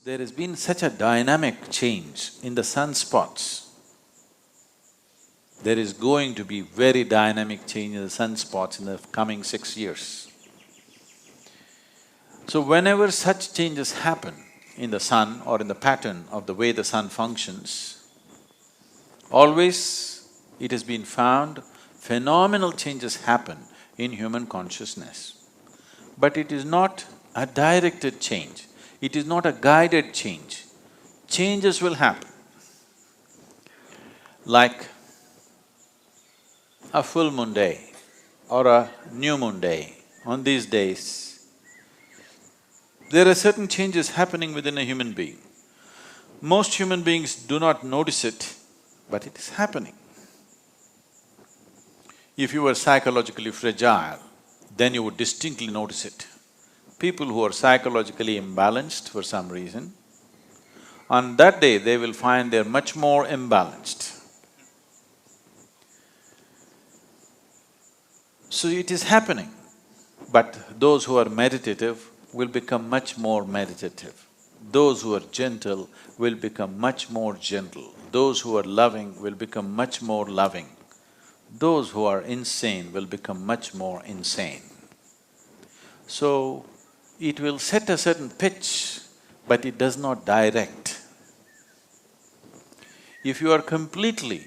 There has been such a dynamic change in the sunspots. There is going to be very dynamic change in the sunspots in the coming 6 years. So whenever such changes happen in the sun or in the pattern of the way the sun functions, always it has been found phenomenal changes happen in human consciousness. But it is not a directed change, it is not a guided change. Changes will happen. Like a full moon day or a new moon day, on these days, there are certain changes happening within a human being. Most human beings do not notice it, but it is happening. If you were psychologically fragile, then you would distinctly notice it. People who are psychologically imbalanced for some reason, on that day they will find they're much more imbalanced. So it is happening, but those who are meditative will become much more meditative. Those who are gentle will become much more gentle. Those who are loving will become much more loving. Those who are insane will become much more insane. So, it will set a certain pitch, but it does not direct. If you are completely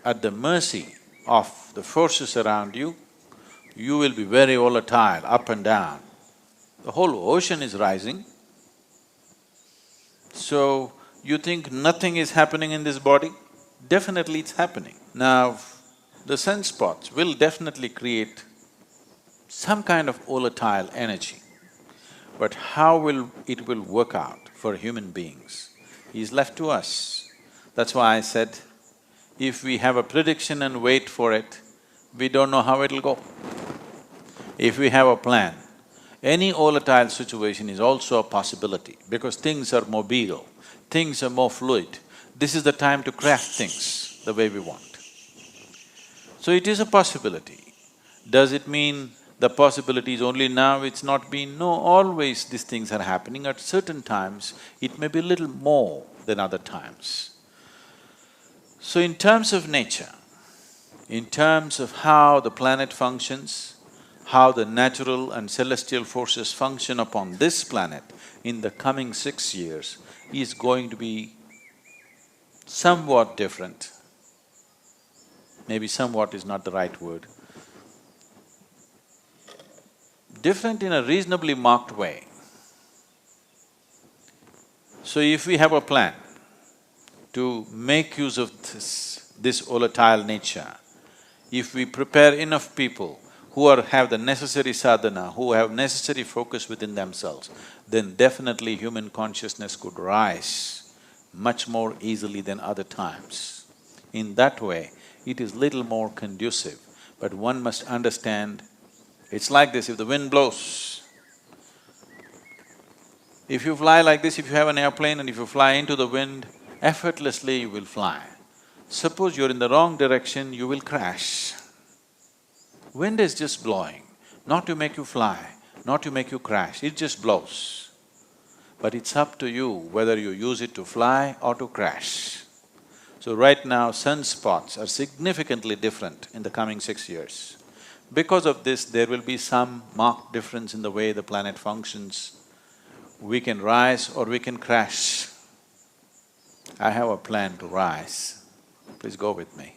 at the mercy of the forces around you, you will be very volatile, up and down. The whole ocean is rising. So, you think nothing is happening in this body? Definitely it's happening. Now, the sunspots will definitely create some kind of volatile energy. But how it will work out for human beings is left to us. That's why I said, if we have a prediction and wait for it, we don't know how it'll go. If we have a plan, any volatile situation is also a possibility because things are mobile, things are more fluid. This is the time to craft things the way we want. So it is a possibility. Does it mean the possibility is only now, it's not been? No, always these things are happening. At certain times, it may be a little more than other times. So in terms of nature, in terms of how the planet functions, how the natural and celestial forces function upon this planet in the coming 6 years is going to be somewhat different. Maybe somewhat is not the right word. Different in a reasonably marked way. So if we have a plan to make use of this volatile nature, if we prepare enough people who have the necessary sadhana, who have necessary focus within themselves, then definitely human consciousness could rise much more easily than other times. In that way, it is little more conducive, but one must understand, it's like this, if the wind blows, if you fly like this, if you have an airplane and if you fly into the wind, effortlessly you will fly. Suppose you're in the wrong direction, you will crash. Wind is just blowing, not to make you fly, not to make you crash, it just blows. But it's up to you whether you use it to fly or to crash. So right now, sunspots are significantly different in the coming 6 years. Because of this, there will be some marked difference in the way the planet functions. We can rise or we can crash. I have a plan to rise. Please go with me.